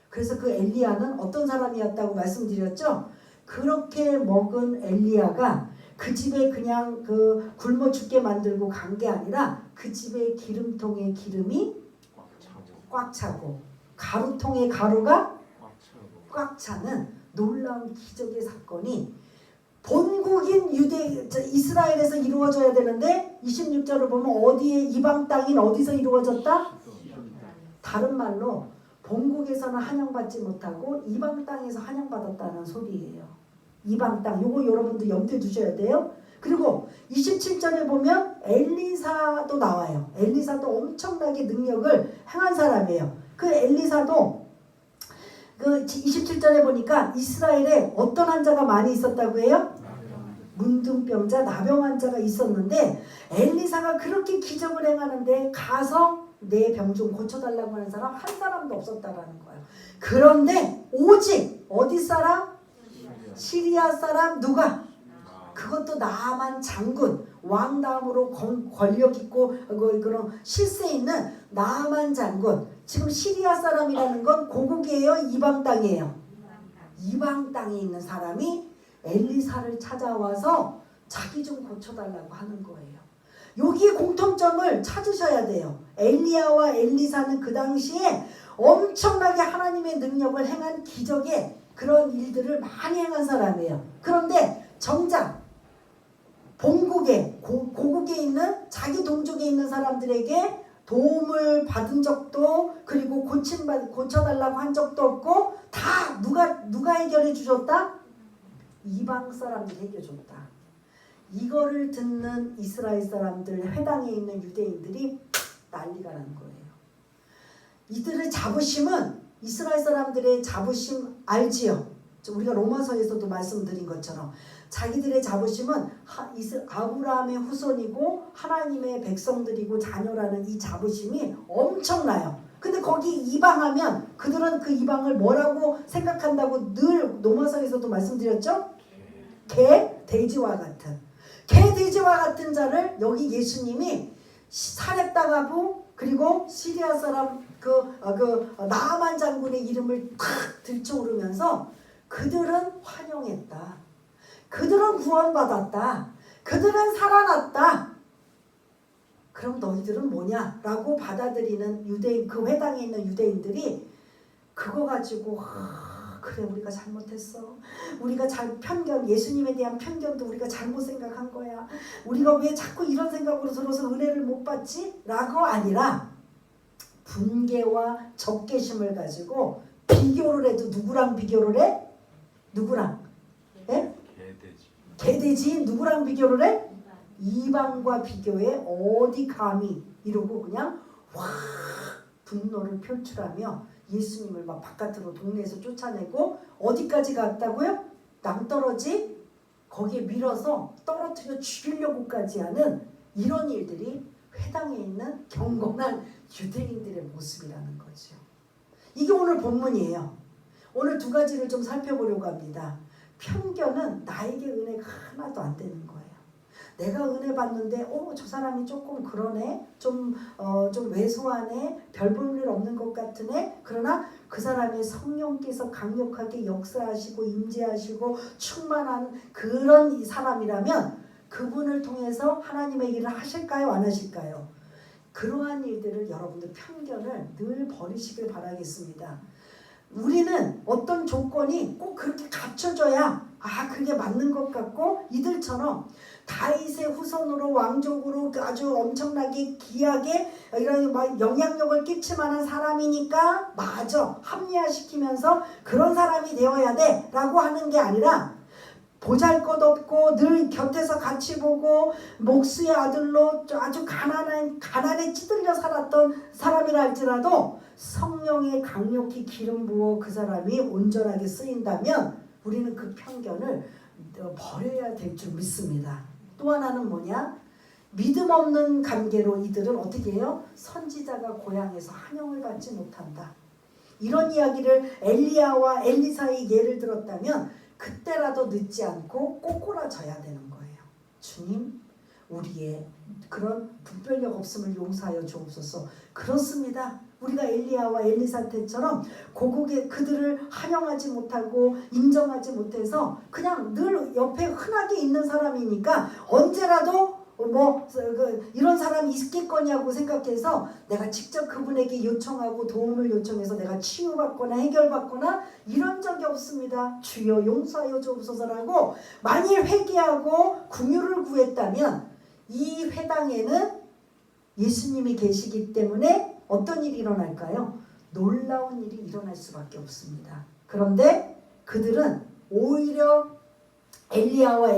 그래서 그 엘리야는 어떤 사람이었다고 말씀드렸죠? 그렇게 먹은 엘리야가 그 집에 그냥 그 굶어 죽게 만들고 간 게 아니라 그 집에 기름통에 기름이 꽉 차고 가루통에 가루가 꽉 차는 놀라운 기적의 사건이 본국인 이스라엘에서 이루어져야 되는데 26절을 보면 어디에 이방 땅인 어디서 이루어졌다? 다른 말로 본국에서는 환영받지 못하고 이방 땅에서 환영받았다는 소리예요. 이방 땅. 요거 여러분들 염두에 두셔야 돼요. 그리고 27절에 보면 엘리사도 나와요. 엘리사도 엄청나게 능력을 행한 사람이에요. 그 엘리사도 그 27절에 보니까 이스라엘에 어떤 환자가 많이 있었다고 해요? 문둥병자, 나병 환자가 있었는데 엘리사가 그렇게 기적을 행하는데 가서 내 병 좀 고쳐달라고 하는 사람 한 사람도 없었다라는 거예요. 그런데 오직 어디 사람? 시리아 사람 누가? 그것도 나만 장군, 왕 다음으로 권력 있고 그런 실세 있는 나만 장군. 지금 시리아 사람이라는 건 고국이에요? 이방 땅이에요? 이방 땅에 있는 사람이 엘리사를 찾아와서 자기 좀 고쳐달라고 하는 거예요. 여기에 공통점을 찾으셔야 돼요. 엘리야와 엘리사는 그 당시에 엄청나게 하나님의 능력을 행한 기적의 그런 일들을 많이 행한 사람이에요. 그런데 정작 본국에 고국에 있는 자기 동족에 있는 사람들에게 도움을 받은 적도 그리고 고쳐달라고 한 적도 없고 다 누가 해결해 주셨다? 이방 사람들이 해결해 줬다. 이거를 듣는 이스라엘 사람들 회당에 있는 유대인들이 난리가 난 거예요. 이들의 자부심은 이스라엘 사람들의 자부심 알지요? 우리가 로마서에서도 말씀드린 것처럼 자기들의 자부심은 아브라함의 후손이고 하나님의 백성들이고 자녀라는 이 자부심이 엄청나요. 근데 거기 이방하면 그들은 그 이방을 뭐라고 생각한다고 늘 로마서에서도 말씀드렸죠? 개, 돼지와 같은. 개, 돼지와 같은 자를 여기 예수님이 사렙당하고 그리고 시리아 사람 나아만 장군의 이름을 탁 들쳐오르면서 그들은 환영했다. 그들은 구원받았다. 그들은 살아났다. 그럼 너희들은 뭐냐? 라고 받아들이는 유대인, 그 회당에 있는 유대인들이 그거 가지고 그래 우리가 잘못했어. 우리가 편견, 예수님에 대한 편견도 우리가 잘못 생각한 거야. 우리가 왜 자꾸 이런 생각으로 들어서 은혜를 못 받지? 라고 아니라 분개와 적개심을 가지고 비교를 해도 누구랑 비교를 해? 누구랑? 예? 개돼지. 누구랑 비교를 해? 이방과 비교해 어디 감히 이러고 그냥 확 분노를 표출하며 예수님을 막 바깥으로 동네에서 쫓아내고 어디까지 갔다고요? 낭떠러지 거기에 밀어서 떨어뜨려 죽이려고까지 하는 이런 일들이 회당에 있는 경건한 유대인들의 모습이라는 거죠. 이게 오늘 본문이에요. 오늘 두 가지를 좀 살펴보려고 합니다. 편견은 나에게 은혜가 하나도 안 되는 거예요. 내가 은혜 받는데 저 사람이 조금 그러네, 좀 왜소하네, 별 볼 일 없는 것 같으네. 그러나 그 사람의 성령께서 강력하게 역사하시고 임재하시고 충만한 그런 사람이라면 그분을 통해서 하나님의 일을 하실까요? 안 하실까요? 그러한 일들을 여러분들 편견을 늘 버리시길 바라겠습니다. 우리는 어떤 조건이 꼭 그렇게 갖춰져야 그게 맞는 것 같고 이들처럼 다윗의 후손으로 왕족으로 아주 엄청나게 귀하게 이런 영향력을 끼칠 만한 사람이니까 맞아 합리화시키면서 그런 사람이 되어야 돼 라고 하는 게 아니라 보잘것없고 늘 곁에서 같이 보고 목수의 아들로 아주 가난에 찌들려 살았던 사람이라 할지라도 성령에 강력히 기름 부어 그 사람이 온전하게 쓰인다면 우리는 그 편견을 버려야 될 줄 믿습니다. 또 하나는 뭐냐? 믿음 없는 관계로 이들은 어떻게 해요? 선지자가 고향에서 환영을 받지 못한다. 이런 이야기를 엘리야와 엘리사의 예를 들었다면 그때라도 늦지 않고 꼬꾸라져야 되는 거예요. 주님, 우리의 그런 분별력 없음을 용서하여 주옵소서. 그렇습니다. 우리가 엘리야와 엘리사 때처럼 고국에 그들을 환영하지 못하고 인정하지 못해서 그냥 늘 옆에 흔하게 있는 사람이니까 언제라도 이런 사람이 있겠거냐고 생각해서 내가 직접 그분에게 요청하고 도움을 요청해서 내가 치유받거나 해결받거나 이런 적이 없습니다. 주여 용서하여 주옵소서라고 만일 회개하고 긍휼을 구했다면 이 회당에는 예수님이 계시기 때문에 어떤 일이 일어날까요? 놀라운 일이 일어날 수밖에 없습니다. 그런데 그들은 오히려 엘리야와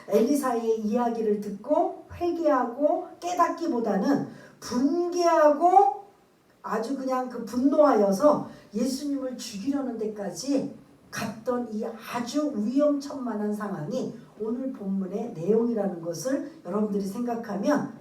엘리사의 이야기를 듣고 회개하고 깨닫기보다는 분개하고 아주 그냥 그 분노하여서 예수님을 죽이려는 데까지 갔던 이 아주 위험천만한 상황이 오늘 본문의 내용이라는 것을 여러분들이 생각하면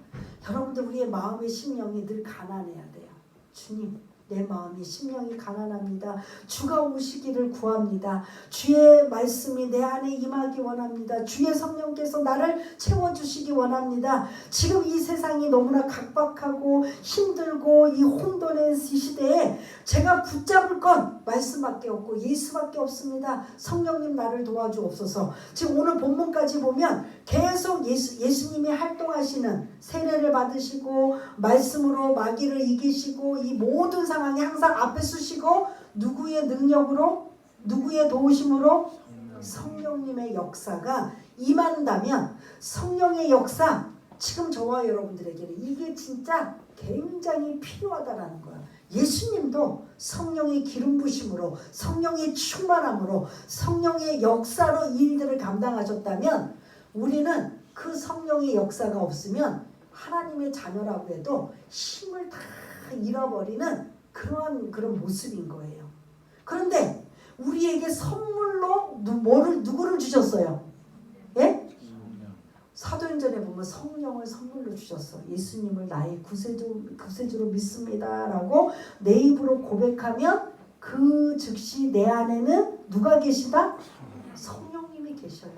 여러분들 우리의 마음의 심령이 늘 가난해야 돼요. 주님, 내 마음이 심령이 가난합니다. 주가 오시기를 구합니다. 주의 말씀이 내 안에 임하기 원합니다. 주의 성령께서 나를 채워주시기 원합니다. 지금 이 세상이 너무나 각박하고 힘들고 이 혼돈의 시대에 제가 붙잡을 건 말씀밖에 없고 예수밖에 없습니다. 성령님 나를 도와주옵소서. 지금 오늘 본문까지 보면 계속 예수님이 활동하시는 세례를 받으시고 말씀으로 마귀를 이기시고 이 모든 상황이 항상 앞에 서시고 누구의 능력으로 누구의 도우심으로 성령님의 역사가 임한다면 성령의 역사 지금 저와 여러분들에게는 이게 진짜 굉장히 필요하다라는 거야. 예수님도 성령의 기름 부심으로 성령의 충만함으로 성령의 역사로 이 일들을 감당하셨다면 우리는 그 성령의 역사가 없으면 하나님의 자녀라고 해도 힘을 다 잃어버리는 그런 모습인 거예요. 그런데 우리에게 선물로 누구를 주셨어요? 예? 사도행전에 보면 성령을 선물로 주셨어. 예수님을 나의 구세주로 믿습니다 라고 내 입으로 고백하면 그 즉시 내 안에는 누가 계시다? 성령님이 계셔요.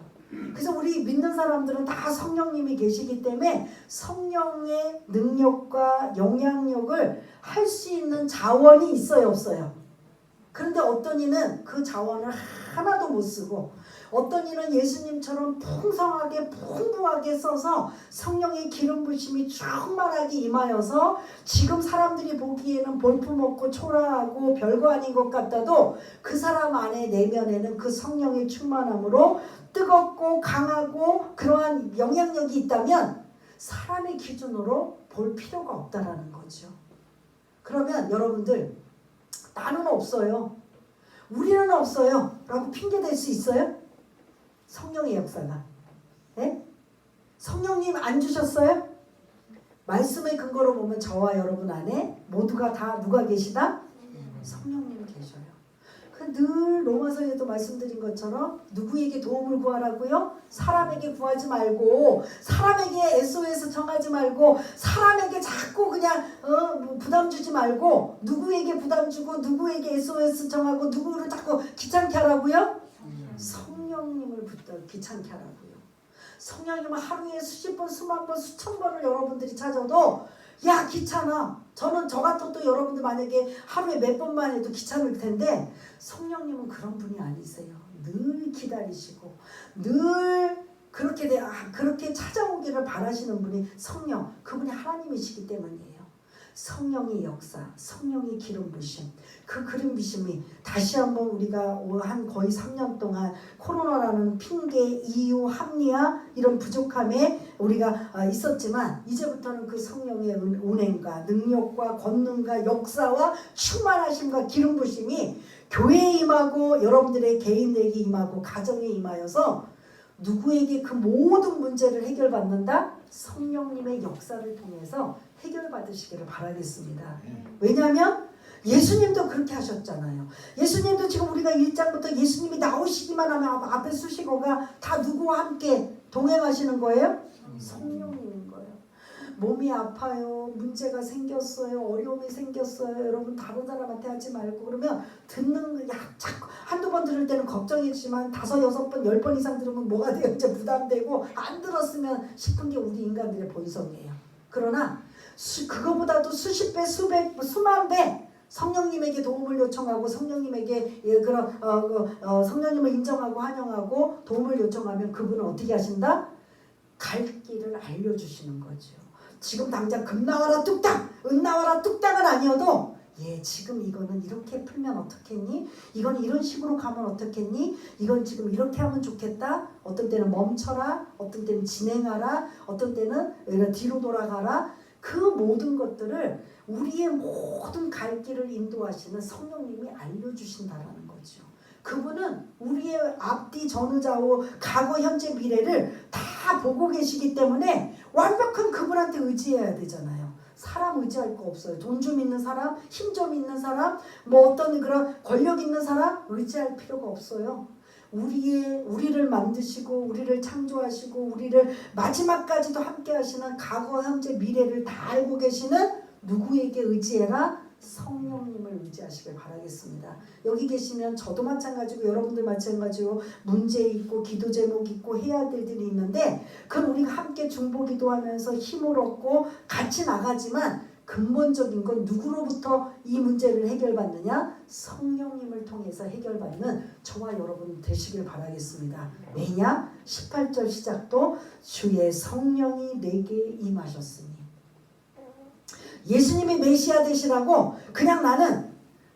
그래서 우리 믿는 사람들은 다 성령님이 계시기 때문에 성령의 능력과 영향력을 할 수 있는 자원이 있어요, 없어요? 그런데 어떤 이는 그 자원을 하나도 못 쓰고 어떤 이는 예수님처럼 풍성하게 풍부하게 써서 성령의 기름 부심이 충만하게 임하여서 지금 사람들이 보기에는 볼품없고 초라하고 별거 아닌 것 같아도 그 사람 안에 내면에는 그 성령의 충만함으로 뜨겁고 강하고 그러한 영향력이 있다면 사람의 기준으로 볼 필요가 없다라는 거죠. 그러면 여러분들 나는 없어요. 우리는 없어요. 라고 핑계댈 수 있어요? 성령의 역사가. 네? 성령님 안 주셨어요? 말씀의 근거로 보면 저와 여러분 안에 모두가 다 누가 계시다? 성령님이 계셔요. 늘 로마서에도 말씀드린 것처럼 누구에게 도움을 구하라고요? 사람에게 구하지 말고 사람에게 SOS 청하지 말고 사람에게 자꾸 그냥 부담 주지 말고 누구에게 부담 주고 누구에게 SOS 청하고 누구를 자꾸 귀찮게 하라고요? 성령님을 귀찮게 하라고요. 성령님은 하루에 수십 번, 수만 번, 수천 번을 여러분들이 찾아도 야 귀찮아. 저는 저 같아도 여러분들 만약에 하루에 몇 번만 해도 귀찮을 텐데 성령님은 그런 분이 아니세요. 늘 기다리시고 늘 그렇게 찾아오기를 바라시는 분이 성령, 그분이 하나님이시기 때문이에요. 성령의 역사, 성령의 기름 부심, 그 기름 부심이 다시 한번 우리가 한 거의 3년 동안 코로나라는 핑계, 이유, 합리화 이런 부족함에 우리가 있었지만 이제부터는 그 성령의 운행과 능력과 권능과 역사와 충만하심과 기름 부심이 교회에 임하고 여러분들의 개인에게 임하고 가정에 임하여서 누구에게 그 모든 문제를 해결받는다? 성령님의 역사를 통해서 해결받으시기를 바라겠습니다. 왜냐하면 예수님도 그렇게 하셨잖아요. 예수님도 지금 우리가 1장부터 예수님이 나오시기만 하면 앞에 수식어가 다 누구와 함께 동행하시는 거예요? 성령님인 거예요. 몸이 아파요. 문제가 생겼어요. 어려움이 생겼어요. 여러분 다른 사람한테 하지 말고 그러면 듣는 자꾸 한두 번 들을 때는 걱정이지만 5, 6번, 10번 이상 들으면 뭐가 돼요? 이제 부담되고 안 들었으면 싶은 게 우리 인간들의 본성이에요. 그러나 그거보다도 수십 배, 수백, 수만 배 성령님에게 도움을 요청하고 성령님에게 성령님을 인정하고 환영하고 도움을 요청하면 그분은 어떻게 하신다? 갈 길을 알려주시는 거죠. 지금 당장 금 나와라 뚝딱, 은 나와라 뚝딱은 아니어도 지금 이거는 이렇게 풀면 어떻겠니? 이건 이런 식으로 가면 어떻겠니? 이건 지금 이렇게 하면 좋겠다. 어떤 때는 멈춰라, 어떤 때는 진행하라, 어떤 때는 뒤로 돌아가라. 그 모든 것들을 우리의 모든 갈 길을 인도하시는 성령님이 알려주신다라는 거죠. 그분은 우리의 앞뒤 전후좌우 과거 현재 미래를 다 보고 계시기 때문에 완벽한 그분한테 의지해야 되잖아요. 사람 의지할 거 없어요. 돈 좀 있는 사람, 힘 좀 있는 사람, 뭐 어떤 그런 권력 있는 사람 의지할 필요가 없어요. 우리를 만드시고 우리를 창조하시고 우리를 마지막까지도 함께 하시는 과거 현재 미래를 다 알고 계시는 누구에게 의지해라? 성령님을 의지하시길 바라겠습니다. 여기 계시면 저도 마찬가지고 여러분들 마찬가지고 문제 있고 기도 제목 있고 해야 될 일이 있는데 그건 우리가 함께 중보기도하면서 힘을 얻고 같이 나가지만 근본적인 건 누구로부터 이 문제를 해결받느냐? 성령님을 통해서 해결받는 저와 여러분 되시길 바라겠습니다. 왜냐? 18절 시작도 주의 성령이 내게 임하셨으니 예수님이 메시아 되시라고 그냥 나는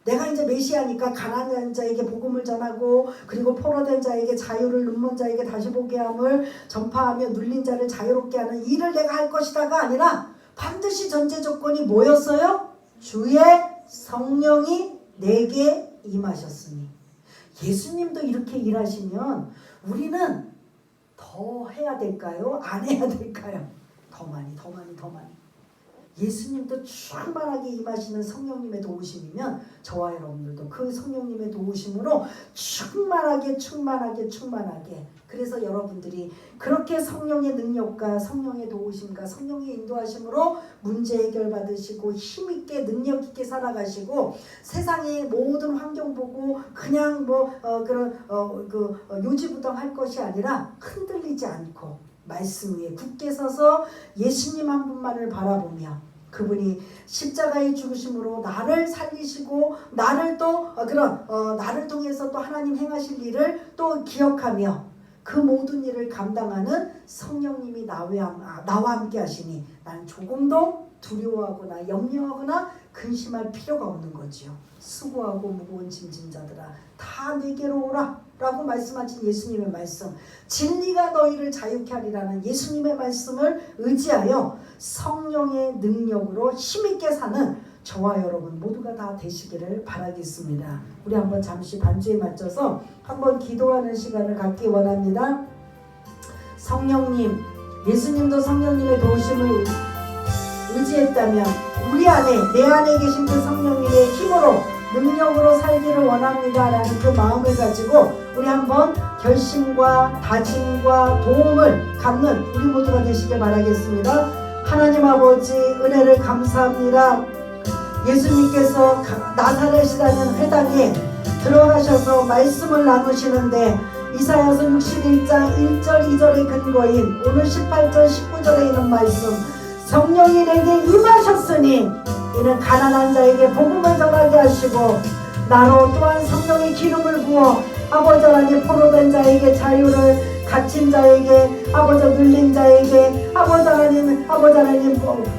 내가 이제 메시아니까 가난한 자에게 복음을 전하고 그리고 포로된 자에게 자유를 눈먼 자에게 다시 보게 함을 전파하며 눌린 자를 자유롭게 하는 일을 내가 할 것이다가 아니라 반드시 전제 조건이 뭐였어요? 주의 성령이 내게 임하셨으니 예수님도 이렇게 일하시면 우리는 더 해야 될까요? 안 해야 될까요? 더 많이 예수님도 충만하게 임하시는 성령님의 도우심이면 저와 여러분들도 그 성령님의 도우심으로 충만하게 그래서 여러분들이 그렇게 성령의 능력과 성령의 도우심과 성령의 인도하심으로 문제 해결 받으시고 힘있게 능력있게 살아가시고 세상의 모든 환경 보고 그냥 요지부동 할 것이 아니라 흔들리지 않고 말씀 위에 굳게 서서 예수님 한 분만을 바라보며 그분이 십자가의 죽으심으로 나를 살리시고 나를 또 나를 통해서 또 하나님 행하실 일을 또 기억하며 그 모든 일을 감당하는 성령님이 나와 함께 하시니 나는 조금도 두려워하거나 염려하거나 근심할 필요가 없는 거지요. 수고하고 무거운 짐진 자들아 다 내게로 오라 라고 말씀하신 예수님의 말씀, 진리가 너희를 자유케 하리라는 예수님의 말씀을 의지하여 성령의 능력으로 힘있게 사는 저와 여러분 모두가 다 되시기를 바라겠습니다. 우리 한번 잠시 반주에 맞춰서 한번 기도하는 시간을 갖기 원합니다. 성령님, 예수님도 성령님의 도우심을 의지했다면 우리 안에 내 안에 계신 그 성령님의 힘으로 능력으로 살기를 원합니다 라는 그 마음을 가지고 우리 한번 결심과 다짐과 도움을 갖는 우리 모두가 되시길 바라겠습니다. 하나님 아버지 은혜를 감사합니다. 예수님께서 나사렛이라는 회당에 들어가셔서 말씀을 나누시는데 이사야서 61장 1절 2절의 근거인 오늘 18절 19절에 있는 말씀, 성령이 내게 임하셨으니 이는 가난한 자에게 복음을 전하게 하시고 나로 또한 성령의 기름을 부어 아버지 하나님 포로된 자에게 자유를, 갇힌 자에게, 아버지 눌린 자에게, 아버지 하나님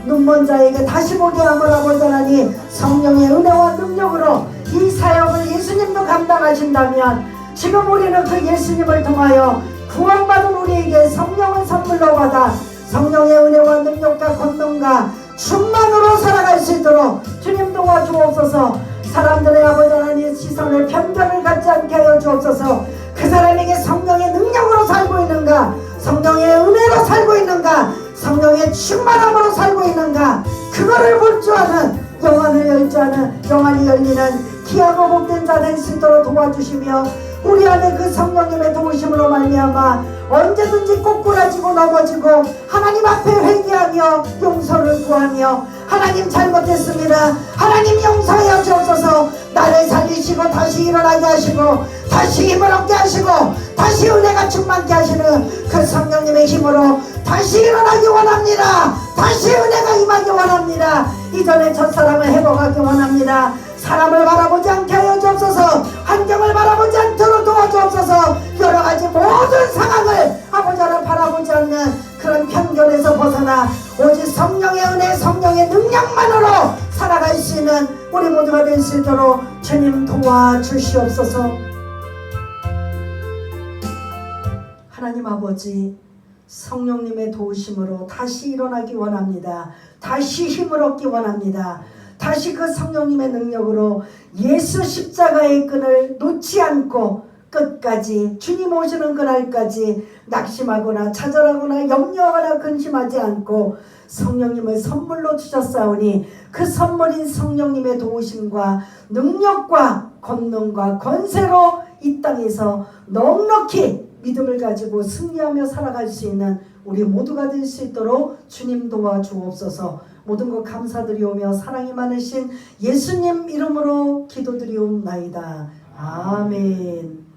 눈먼 자에게 다시 보게 함을 아버지 하나님 성령의 은혜와 능력으로 이 사역을 예수님도 감당하신다면 지금 우리는 그 예수님을 통하여 구원받은 우리에게 성령을 선물로 받아 성령의 은혜와 능력과 권능과 충만으로 살아갈 수 있도록 주님 도와주옵소서. 사람들의 아버지 하나님 시선을 편견을 갖지 않게 하여 주옵소서. 그 사람에게 성령의 능력으로 살고 있는가, 성령의 은혜로 살고 있는가, 성령의 충만함으로 살고 있는가, 그거를 볼 줄 아는 영안을 열 자는 영안이 열리는 귀하고 복된 자 될 수 있도록 도와주시며 우리 안에 그 성령님의 도우심으로 말미암아 언제든지 꼬꾸라지고 넘어지고 하나님 앞에 회개하며 용서를 구하며 하나님 잘못했습니다. 하나님 용서하여 주옵소서. 나를 살리시고 다시 일어나게 하시고 다시 힘을 얻게 하시고 다시 은혜가 충만케 하시는 그 성령님의 힘으로 다시 일어나기 원합니다. 다시 은혜가 임하기 원합니다. 이전에 첫사랑을 회복하기 원합니다. 사람을 바라보지 않게 하여 주옵소서. 환경을 바라보지 않도록 도와주옵소서. 여러가지 모든 상황을 아버지를 바라보지 않는 그런 편견에서 벗어나 오직 성령의 은혜 성령의 능력만으로 살아갈 수 있는 우리 모두가 될 수 있도록 주님 도와주시옵소서. 하나님 아버지, 성령님의 도우심으로 다시 일어나기 원합니다. 다시 힘을 얻기 원합니다. 다시 그 성령님의 능력으로 예수 십자가의 끈을 놓지 않고 끝까지 주님 오시는 그날까지 낙심하거나 좌절하거나 염려하거나 근심하지 않고 성령님을 선물로 주셨사오니 그 선물인 성령님의 도우심과 능력과 권능과 권세로 이 땅에서 넉넉히 믿음을 가지고 승리하며 살아갈 수 있는 우리 모두가 될 수 있도록 주님 도와주옵소서. 모든 것 감사드리오며 사랑이 많으신 예수님 이름으로 기도드리옵나이다. 아멘.